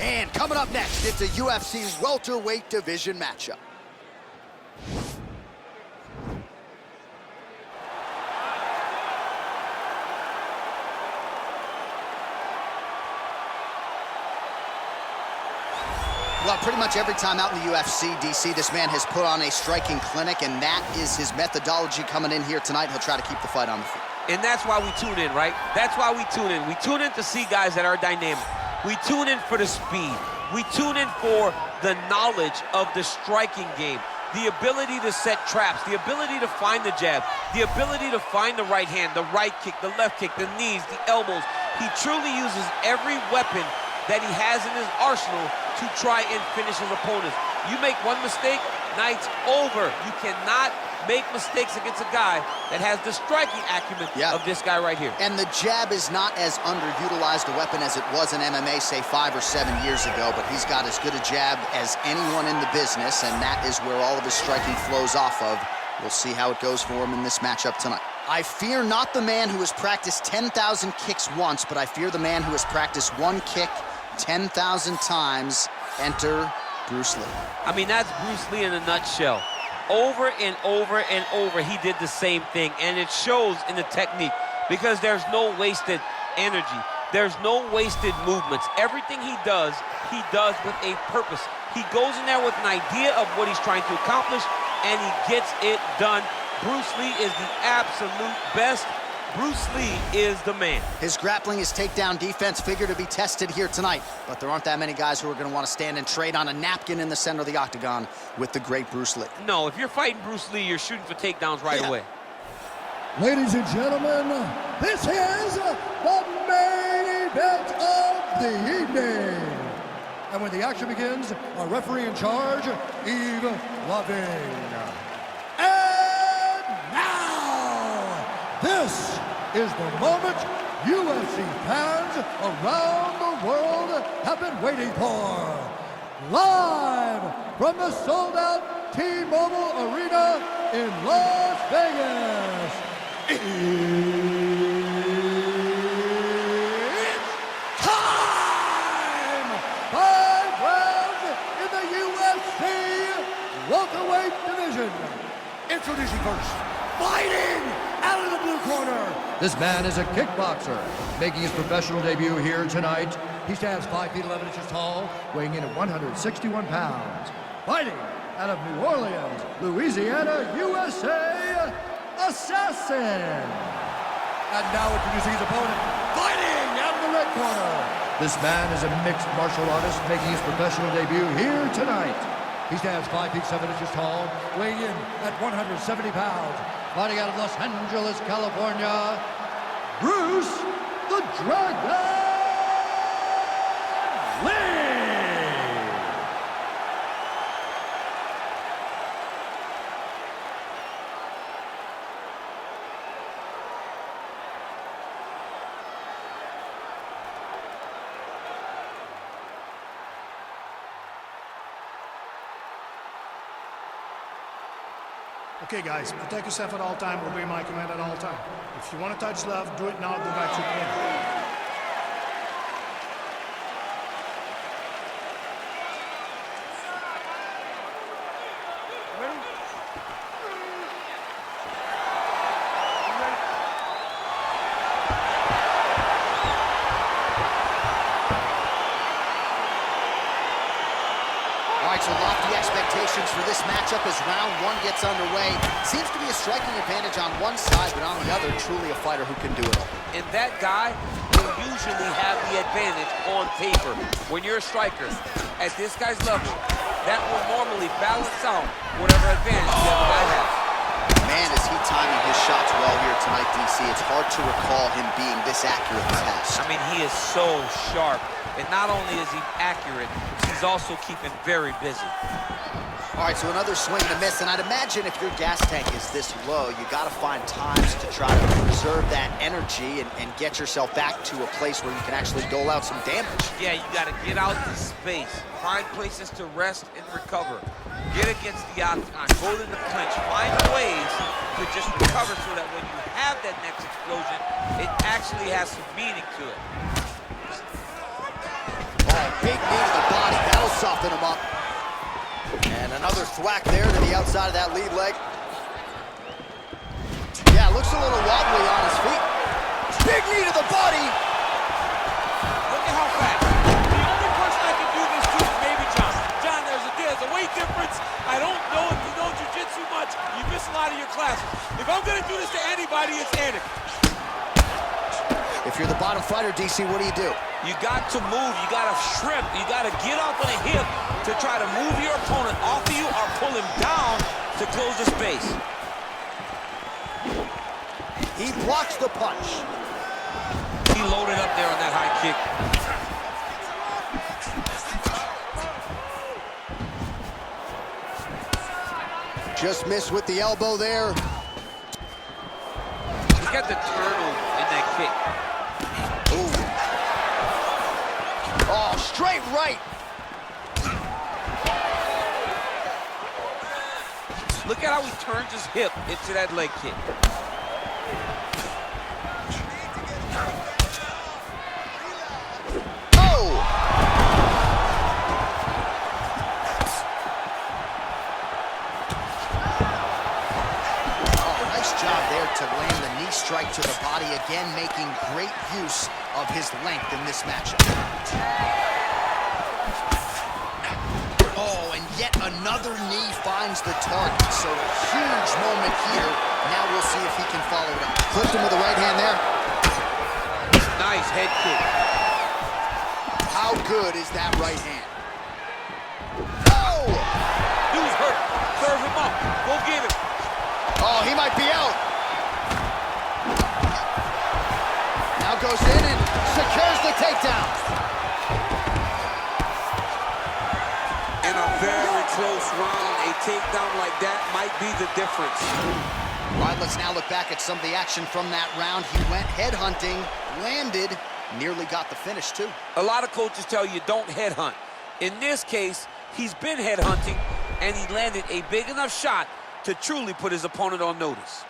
And coming up next, it's a UFC welterweight division matchup. Well, pretty much every time out in the UFC, DC, this man has put on a striking clinic, and that is his methodology coming in here tonight. He'll try to keep the fight on the feet. And that's why we tune in, right? That's why we tune in. We tune in to see guys that are dynamic. We tune in for the speed. We tune in for the knowledge of the striking game, the ability to set traps, the ability to find the jab, the ability to find the right hand, the right kick, the left kick, the knees, the elbows. He truly uses every weapon that he has in his arsenal to try and finish his opponents. You make one mistake, night's over. You cannot make mistakes against a guy that has the striking acumen of this guy right here. And the jab is not as underutilized a weapon as it was in MMA, say 5 or 7 years ago, but he's got as good a jab as anyone in the business, and that is where all of his striking flows off of. We'll see how it goes for him in this matchup tonight. I fear not the man who has practiced 10,000 kicks once, but I fear the man who has practiced one kick 10,000 times. Enter Bruce Lee. I mean, that's Bruce Lee in a nutshell. Over and over and over, he did the same thing, and it shows in the technique because there's no wasted energy. There's no wasted movements. Everything he does with a purpose. He goes in there with an idea of what he's trying to accomplish, and he gets it done. Bruce Lee is the absolute best. Bruce Lee is the man. His grappling, his takedown defense figure to be tested here tonight, but there aren't that many guys who are going to want to stand and trade on a napkin in the center of the octagon with the great Bruce Lee. No, if you're fighting Bruce Lee, you're shooting for takedowns right away. Ladies and gentlemen, this is the main event of the evening. And when the action begins, our referee in charge, Yves Lavigne. And now, this is the moment UFC fans around the world have been waiting for. Live from the sold-out T-Mobile Arena in Las Vegas. It's time! 5 rounds in the UFC welterweight division. Introducing first, fighting out of the blue corner. This man is a kickboxer, making his professional debut here tonight. He stands 5 feet 11 inches tall, weighing in at 161 pounds. Fighting out of New Orleans, Louisiana, USA, Assassin. And now introducing his opponent, fighting out of the red corner. This man is a mixed martial artist, making his professional debut here tonight. He stands 5 feet 7 inches tall, weighing in at 170 pounds. Fighting out of Los Angeles, California, Bruce the Dragon Lee! Okay, guys, protect yourself at all time, obey my command at all time. If you want to touch love, do it now, go back to the So lofty expectations for this matchup as round one gets underway. Seems to be a striking advantage on one side, but on the other, truly a fighter who can do it all. And that guy will usually have the advantage on paper. When you're a striker at this guy's level, that will normally balance out whatever advantage the other guy has. Man, is he timing his shots well here tonight, DC. It's hard to recall him being this accurate this past. I mean, he is so sharp. And not only is he accurate, he's also keeping very busy. All right, so another swing and a miss, and I'd imagine if your gas tank is this low, you got to find times to try to preserve that energy and get yourself back to a place where you can actually dole out some damage. Yeah, you got to get out to space, find places to rest and recover. Get against the octagon, go to the clinch, find ways to just recover so that when you have that next explosion, it actually has some meaning to it. Big knee to the Another thwack there to the outside of that lead leg. Yeah, looks a little wobbly on his feet. Big knee to the body. Look at how fast. The only person I can do this to is maybe John. John, there's a weight difference. I don't know if you know jiu-jitsu much. You miss a lot of your classes. If I'm going to do this to anybody, it's Anakin. If you're the bottom fighter, DC, what do? You got to move. You got to shrimp. You got to get off on a hip to try to move your opponent off of you or pull him down to close the space. He blocks the punch. He loaded up there on that high kick. Just missed with the elbow there. Look at the turtle in that kick. Ooh. Oh, straight right. Look at how he turns his hip into that leg kick. To land the knee strike to the body again, making great use of his length in this matchup. Oh, and yet another knee finds the target. So a huge moment here. Now we'll see if he can follow it up. Clipped him with the right hand there. Nice head kick. How good is that right hand? Oh! Dude's hurt. Serve him up. Go get him. Oh, he might be out. Goes in and secures the takedown. In a very close round, a takedown like that might be the difference. All right, let's now look back at some of the action from that round. He went headhunting, landed, nearly got the finish too. A lot of coaches tell you don't headhunt. In this case, he's been headhunting, and he landed a big enough shot to truly put his opponent on notice.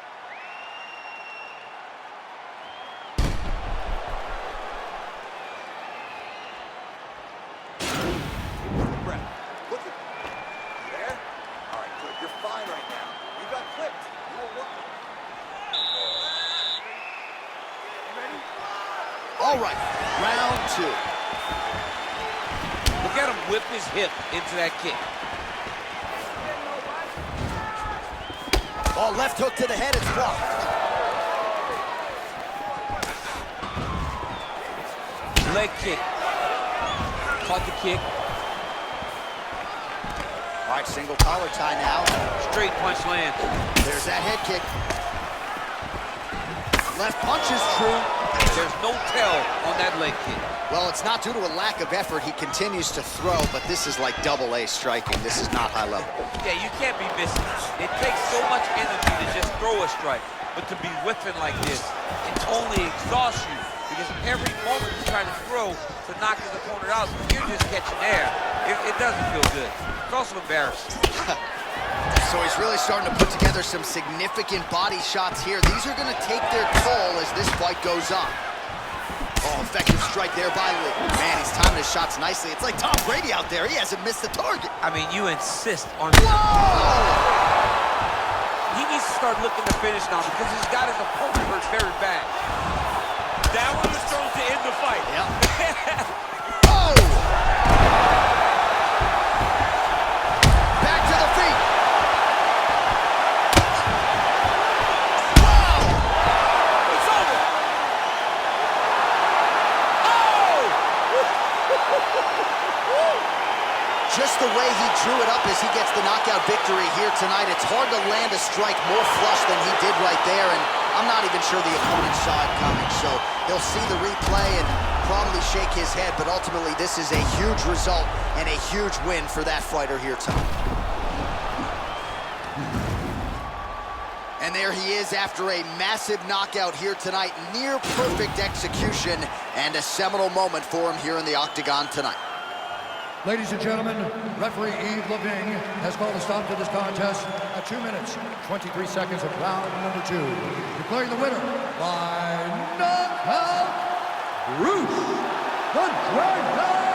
All right, round two. Look at him whip his hip into that kick. Oh, left hook to the head, it's blocked. Leg kick. Caught the kick. All right, single collar tie now. Straight punch lands. There's that head kick. Left punch is true. There's no tell on that leg kick. Well, it's not due to a lack of effort. He continues to throw, but this is like double-A striking. This is not high level. Yeah, you can't be missing. It takes so much energy to just throw a strike. But to be whiffing like this, it only exhausts you. Because every moment you're trying to throw to knock his opponent out, you're just catching air. It doesn't feel good. It's also embarrassing. So he's really starting to put together some significant body shots here. These are going to take their toll as this fight goes on. Oh, effective strike there by Lee. Man, he's timing his shots nicely. It's like Tom Brady out there. He hasn't missed the target. I mean, you insist on... Whoa! He needs to start looking to finish now because he's got his opponent hurt very bad. That one was thrown to end the fight. Yep. Oh! Back to the feet. Wow! It's over. Oh! Just the way he drew it up as he gets the knockout victory here tonight. It's hard to land a strike more flush than he did right there, and I'm not even sure the opponent saw it coming, so he'll see the replay and probably shake his head, but ultimately this is a huge result and a huge win for that fighter here tonight. And there he is after a massive knockout here tonight, near perfect execution, and a seminal moment for him here in the octagon tonight. Ladies and gentlemen, referee Yves Leving has called a stop to this contest at 2 minutes, 23 seconds of round number 2. Declaring the winner by knockout, Bruce the Dragon